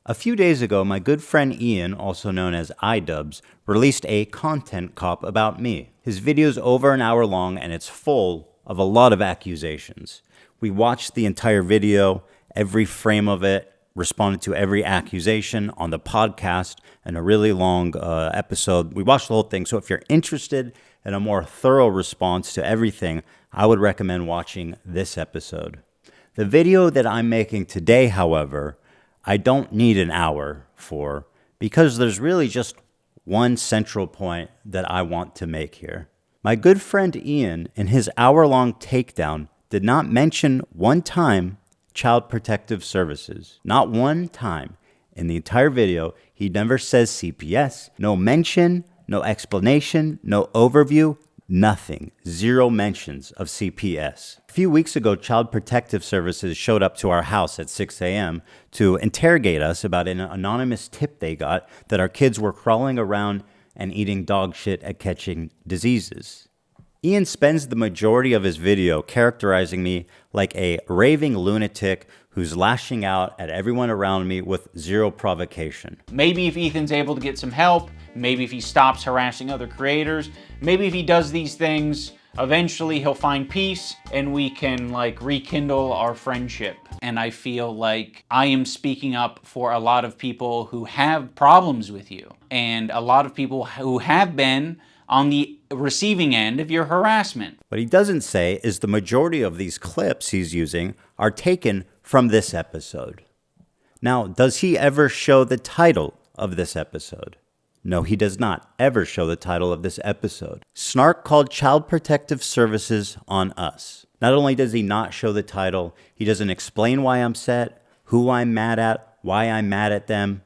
A few days ago, my good friend Ian, also known as iDubbbz, released a content cop about me. His video's over an hour long and it's full of a lot of accusations. We watched the entire video, every frame of it, responded to every accusation on the podcast in a really long episode. We watched the whole thing, so if you're interested in a more thorough response to everything, I would recommend watching this episode. The video that I'm making today, however, I don't need an hour for, because there's really just one central point that I want to make here. My good friend Ian, in his hour-long takedown, did not mention one time Child Protective Services. Not one time. In the entire video, he never says CPS. No mention, no explanation, no overview, nothing. Zero mentions of CPS. A few weeks ago, Child Protective Services showed up to our house at 6 a.m. to interrogate us about an anonymous tip they got that our kids were crawling around and eating dog shit at catching diseases. Ian spends the majority of his video characterizing me like a raving lunatic who's lashing out at everyone around me with zero provocation. Maybe if Ethan's able to get some help, maybe if he stops harassing other creators, maybe if he does these things, eventually he'll find peace and we can rekindle our friendship. And I feel like I am speaking up for a lot of people who have problems with you and a lot of people who have been on the receiving end of your harassment. What he doesn't say is the majority of these clips he's using are taken from this episode. Now, does he ever show the title of this episode? No, he does not ever show the title of this episode. Snark called Child Protective Services on us. Not only does he not show the title, he doesn't explain why I'm upset, who I'm mad at, why I'm mad at them.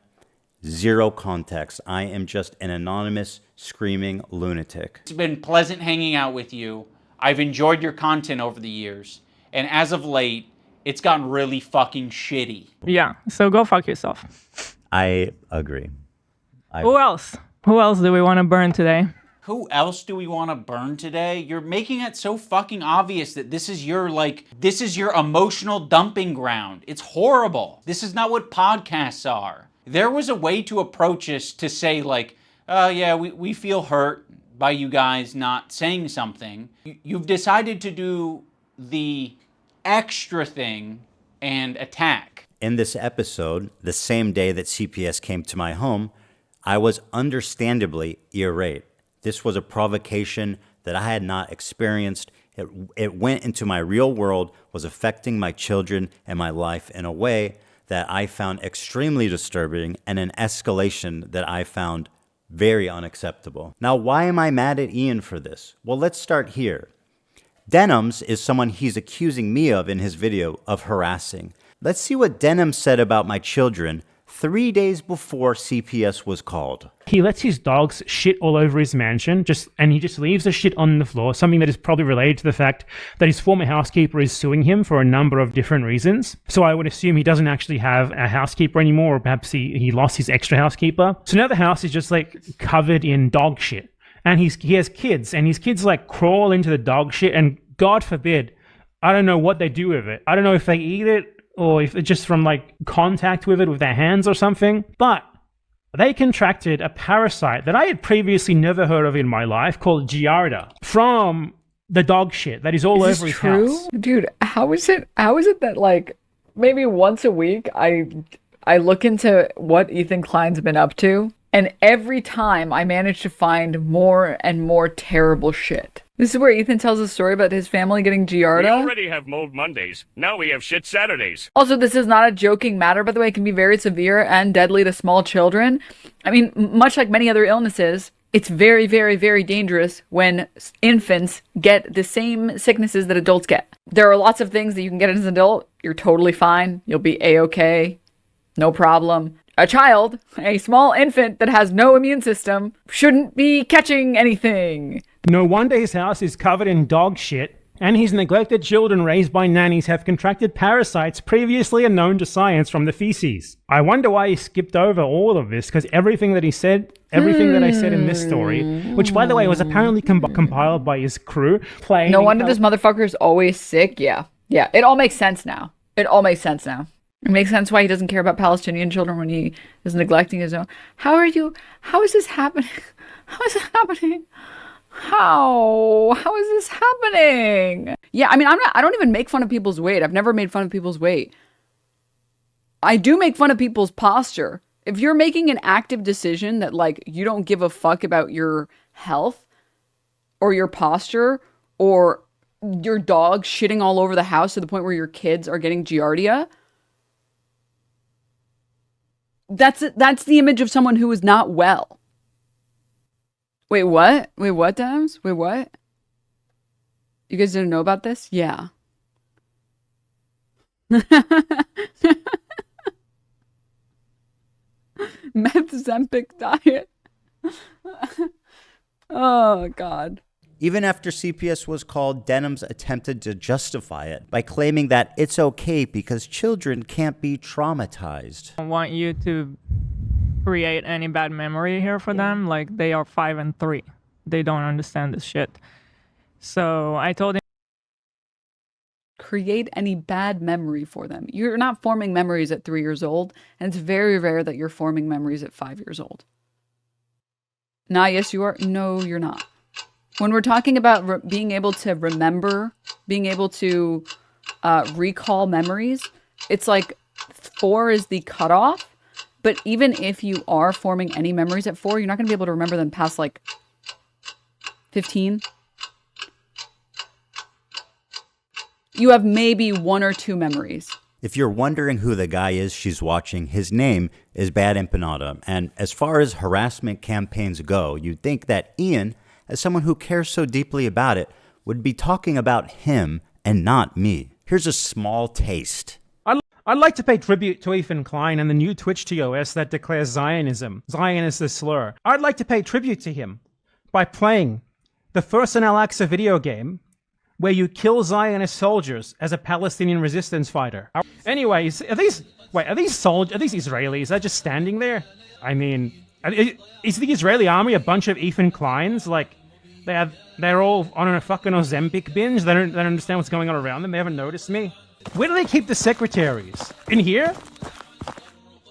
Zero context. I am just an anonymous, screaming lunatic. It's been pleasant hanging out with you. I've enjoyed your content over the years. And as of late, it's gotten really fucking shitty. Yeah, so go fuck yourself. I agree. Who else? Who else do we want to burn today? Who else do we want to burn today? You're making it so fucking obvious that this is your emotional dumping ground. It's horrible. This is not what podcasts are. There was a way to approach this to say yeah, we feel hurt by you guys not saying something. You've decided to do the extra thing and attack. In this episode, the same day that CPS came to my home, I was understandably irate. This was a provocation that I had not experienced. It went into my real world, was affecting my children and my life in a way that I found extremely disturbing and an escalation that I found very unacceptable. Now, why am I mad at Ian for this? Well, let's start here. Denims is someone he's accusing me of in his video of harassing. Let's see what Denim said about my children 3 days before CPS was called. He lets his dogs shit all over his mansion, and he just leaves the shit on the floor, something that is probably related to the fact that his former housekeeper is suing him for a number of different reasons. So I would assume he doesn't actually have a housekeeper anymore, or perhaps he lost his extra housekeeper. So now the house is just covered in dog shit. And he has kids, and his kids crawl into the dog shit, and God forbid, I don't know what they do with it. I don't know if they eat it, or if it's just from contact with it with their hands or something. But they contracted a parasite that I had previously never heard of in my life called Giardia from the dog shit that is all over his house. Dude, how is it that maybe once a week I look into what Ethan Klein's been up to, and every time I manage to find more and more terrible shit. This is where Ethan tells a story about his family getting Giardia. We already have Mold Mondays. Now we have Shit Saturdays. Also, this is not a joking matter, by the way. It can be very severe and deadly to small children. I mean, much like many other illnesses, it's very, very, very dangerous when infants get the same sicknesses that adults get. There are lots of things that you can get as an adult. You're totally fine. You'll be A-okay. No problem. A child, a small infant that has no immune system, shouldn't be catching anything. No wonder his house is covered in dog shit, and his neglected children raised by nannies have contracted parasites previously unknown to science from the feces. I wonder why he skipped over all of this, because everything that I said in this story, which by the way was apparently compiled by his crew, No wonder this motherfucker is always sick. Yeah, it all makes sense now. It makes sense why he doesn't care about Palestinian children when he is neglecting his own. How is this happening? How is it happening? How is this happening? Yeah, I mean, I don't even make fun of people's weight. I've never made fun of people's weight. I do make fun of people's posture. If you're making an active decision that, like, you don't give a fuck about your health or your posture or your dog shitting all over the house to the point where your kids are getting giardia, that's the image of someone who is not well. Wait, what? Wait, what, Dems? Wait, what? You guys didn't know about this? Yeah. Meth Zempic diet. Oh, God. Even after CPS was called, Denims attempted to justify it by claiming that it's okay because children can't be traumatized. I don't want you to create any bad memory here for them. Like, they are 5 and 3. They don't understand this shit. So I told him, Create any bad memory for them. You're not forming memories at 3 years old, and it's very rare that you're forming memories at 5 years old. Nah, yes, you are. No, you're not. When we're talking about being able to remember, being able to recall memories, it's like 4 is the cutoff. But even if you are forming any memories at 4, you're not going to be able to remember them past like 15. You have maybe 1 or 2 memories. If you're wondering who the guy is she's watching, his name is Bad Empanada. And as far as harassment campaigns go, you'd think that Ian, as someone who cares so deeply about it, would be talking about him and not me. Here's a small taste. I'd like to pay tribute to Ethan Klein and the new Twitch TOS that declares Zionism. Zion is the slur. I'd like to pay tribute to him by playing the first in Al-Aqsa video game where you kill Zionist soldiers as a Palestinian resistance fighter. Anyways, are these Israelis? They're just standing there? I mean, is the Israeli army a bunch of Ethan Kleins? Like, they're all on a fucking Ozempic binge? They don't understand what's going on around them? They haven't noticed me? Where do they keep the secretaries? In here?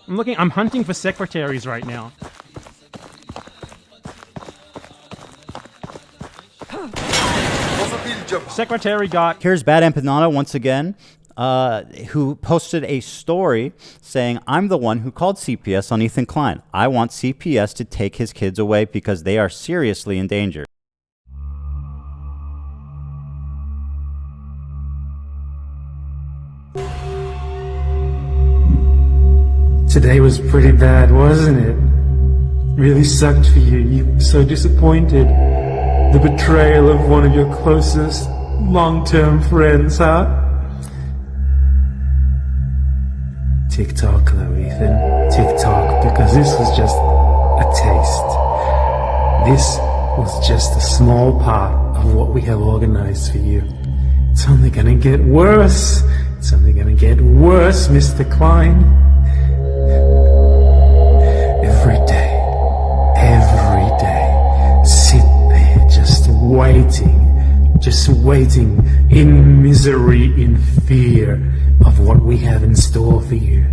I'm hunting for secretaries right now. Secretary got... Here's Bad Empanada once again, who posted a story saying, I'm the one who called CPS on Ethan Klein. I want CPS to take his kids away because they are seriously in danger. Today was pretty bad, wasn't it? Really sucked for you. You were so disappointed. The betrayal of one of your closest long-term friends, huh? Tick-tock, though, Ethan. Tick-tock, because this was just a taste. This was just a small part of what we have organized for you. It's only gonna get worse. It's only gonna get worse, Mr. Klein. Every day, sit there just waiting in misery, in fear of what we have in store for you.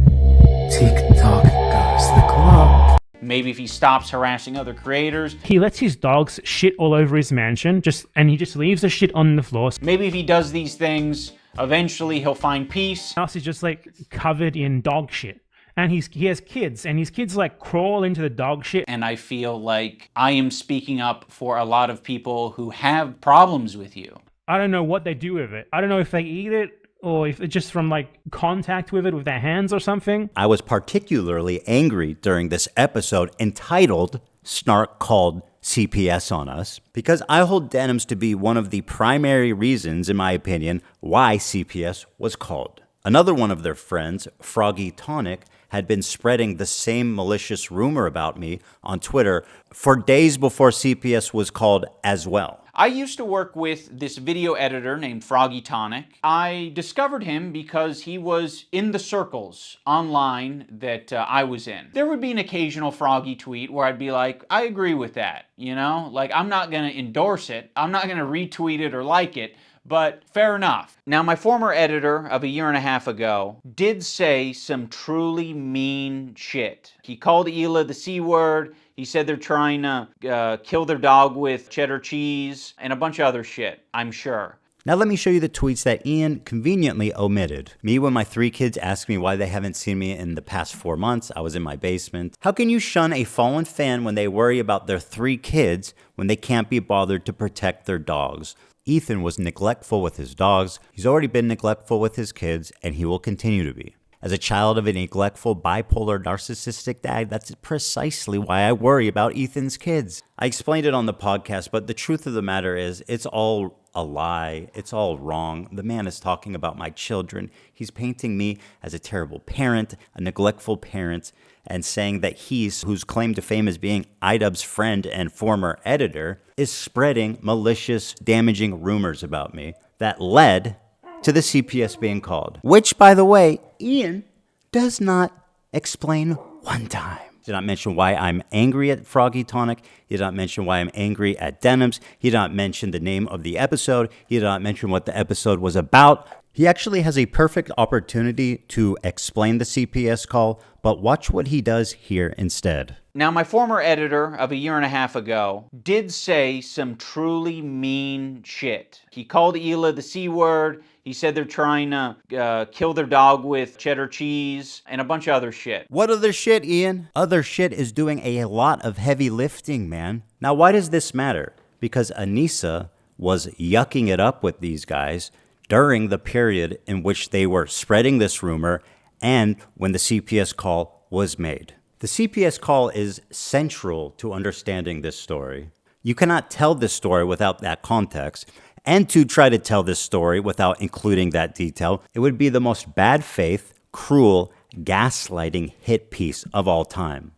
Tick-tock goes the clock. Maybe if he stops harassing other creators. He lets his dogs shit all over his mansion, and he just leaves the shit on the floor. Maybe if he does these things, eventually he'll find peace. The house is just like covered in dog shit. And he has kids, and his kids like crawl into the dog shit. And I feel like I am speaking up for a lot of people who have problems with you. I don't know what they do with it. I don't know if they eat it or if it's just from like contact with it with their hands or something. I was particularly angry during this episode entitled Snark Called CPS on Us because I hold Denims to be one of the primary reasons, in my opinion, why CPS was called. Another one of their friends, Froggy Tonic, had been spreading the same malicious rumor about me on Twitter for days before CPS was called as well. I used to work with this video editor named Froggy Tonic. I discovered him because he was in the circles online that I was in. There would be an occasional Froggy tweet where I'd be like, I agree with that, you know? Like, I'm not gonna endorse it, I'm not gonna retweet it or like it, But fair enough. Now, my former editor of a year and a half ago did say some truly mean shit. He called Hila the C word. He said they're trying to kill their dog with cheddar cheese and a bunch of other shit, I'm sure. Now let me show you the tweets that Ian conveniently omitted. Me when my 3 kids ask me why they haven't seen me in the past 4 months, I was in my basement. How can you shun a fallen fan when they worry about their 3 kids when they can't be bothered to protect their dogs? Ethan was neglectful with his dogs. He's already been neglectful with his kids, and he will continue to be. As a child of a neglectful, bipolar, narcissistic dad, that's precisely why I worry about Ethan's kids. I explained it on the podcast, but the truth of the matter is, it's all a lie. It's all wrong. The man is talking about my children. He's painting me as a terrible parent, a neglectful parent, and saying that he's, whose claim to fame is being iDubbbz's friend and former editor, is spreading malicious, damaging rumors about me that led to the CPS being called. Which, by the way, Ian does not explain one time. He did not mention why I'm angry at Froggy Tonic. He did not mention why I'm angry at Denims. He did not mention the name of the episode. He did not mention what the episode was about. He actually has a perfect opportunity to explain the CPS call, but watch what he does here instead. Now, my former editor of a year and a half ago did say some truly mean shit. He called Hila the C word. He said they're trying to kill their dog with cheddar cheese and a bunch of other shit. What other shit, Ian? Other shit is doing a lot of heavy lifting, man. Now, why does this matter? Because Anissa was yucking it up with these guys during the period in which they were spreading this rumor and when the CPS call was made. The CPS call is central to understanding this story. You cannot tell this story without that context. And to try to tell this story without including that detail, it would be the most bad faith, cruel, gaslighting hit piece of all time.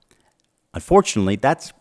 Unfortunately, that's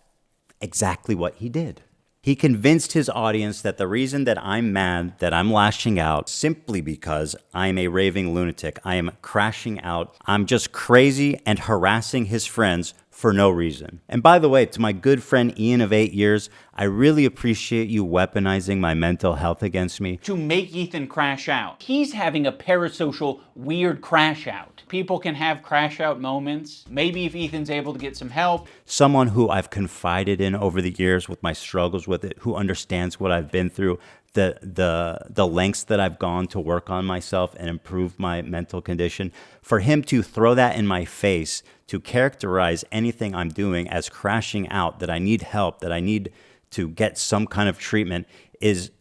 exactly what he did. He convinced his audience that the reason that I'm mad, that I'm lashing out, simply because I'm a raving lunatic. I am crashing out. I'm just crazy and harassing his friends for no reason. And by the way, to my good friend Ian of 8 years, I really appreciate you weaponizing my mental health against me. To make Ethan crash out. He's having a parasocial weird crash out. People can have crash out moments. Maybe if Ethan's able to get some help. Someone who I've confided in over the years with my struggles with it, who understands what I've been through, the lengths that I've gone to work on myself and improve my mental condition. For him to throw that in my face, to characterize anything I'm doing as crashing out, that I need help, that I need to get some kind of treatment, is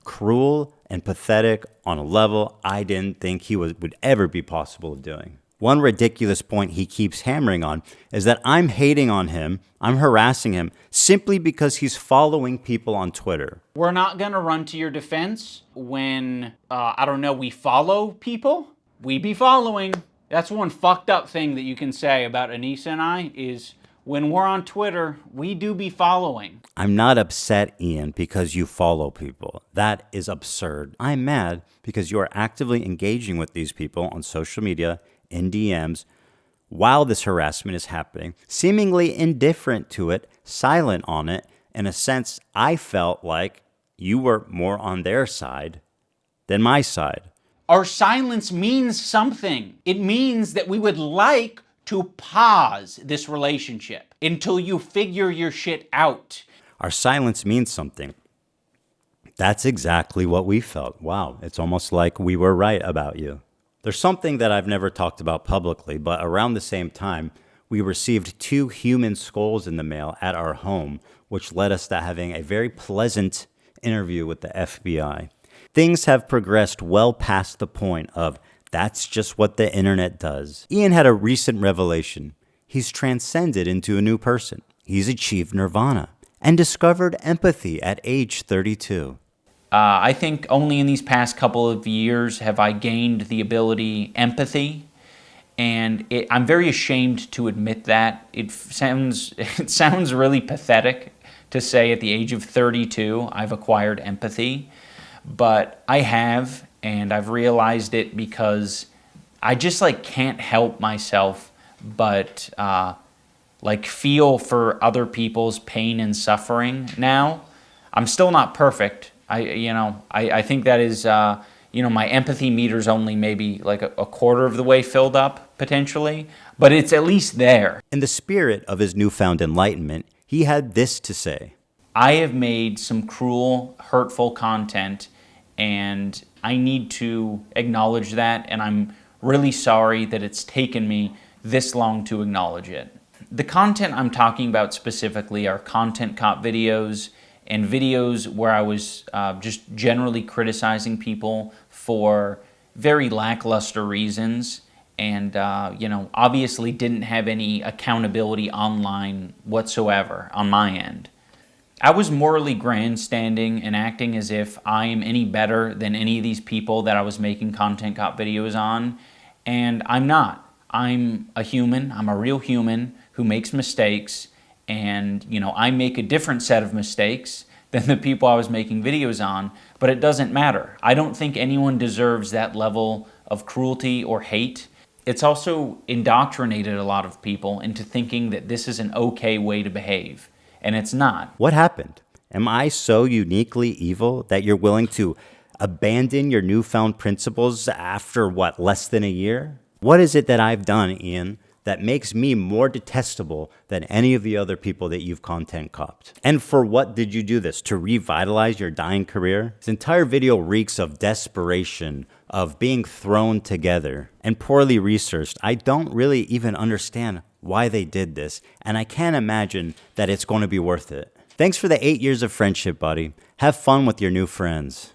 cruel and pathetic on a level I didn't think he would ever be possible of doing. One ridiculous point he keeps hammering on is that I'm hating on him, I'm harassing him, simply because he's following people on Twitter. We're not gonna run to your defense when, we follow people. We be following. That's one fucked up thing that you can say about Anissa and I is when we're on Twitter, we do be following. I'm not upset, Ian, because you follow people. That is absurd. I'm mad because you are actively engaging with these people on social media, in DMs, while this harassment is happening, seemingly indifferent to it, silent on it. In a sense, I felt like you were more on their side than my side. Our silence means something. It means that we would like to pause this relationship until you figure your shit out. Our silence means something. That's exactly what we felt. Wow, it's almost like we were right about you. There's something that I've never talked about publicly, but around the same time, we received 2 human skulls in the mail at our home, which led us to having a very pleasant interview with the FBI. Things have progressed well past the point of that's just what the internet does. Ian had a recent revelation. He's transcended into a new person. He's achieved nirvana and discovered empathy at age 32. I think only in these past couple of years have I gained the ability empathy, and I'm very ashamed to admit that. It sounds really pathetic to say at the age of 32 I've acquired empathy, but I have, and I've realized it because I just can't help myself but feel for other people's pain and suffering now. I'm still not perfect. I think that is, my empathy meter's only maybe like a quarter of the way filled up, potentially, but it's at least there. In the spirit of his newfound enlightenment, he had this to say. I have made some cruel, hurtful content, and I need to acknowledge that, and I'm really sorry that it's taken me this long to acknowledge it. The content I'm talking about specifically are content cop videos and videos where I was just generally criticizing people for very lackluster reasons and, obviously didn't have any accountability online whatsoever on my end. I was morally grandstanding and acting as if I am any better than any of these people that I was making content cop videos on, and I'm not. I'm a human, I'm a real human who makes mistakes, and I make a different set of mistakes than the people I was making videos on, but it doesn't matter. I don't think anyone deserves that level of cruelty or hate. It's also indoctrinated a lot of people into thinking that this is an okay way to behave. And it's not. What happened? Am I so uniquely evil that you're willing to abandon your newfound principles after, less than a year? What is it that I've done, Ian, that makes me more detestable than any of the other people that you've content copped? And for what did you do this? To revitalize your dying career? This entire video reeks of desperation, of being thrown together, and poorly researched. I don't really even understand why they did this, and I can't imagine that it's going to be worth it. Thanks for the 8 years of friendship, buddy. Have fun with your new friends.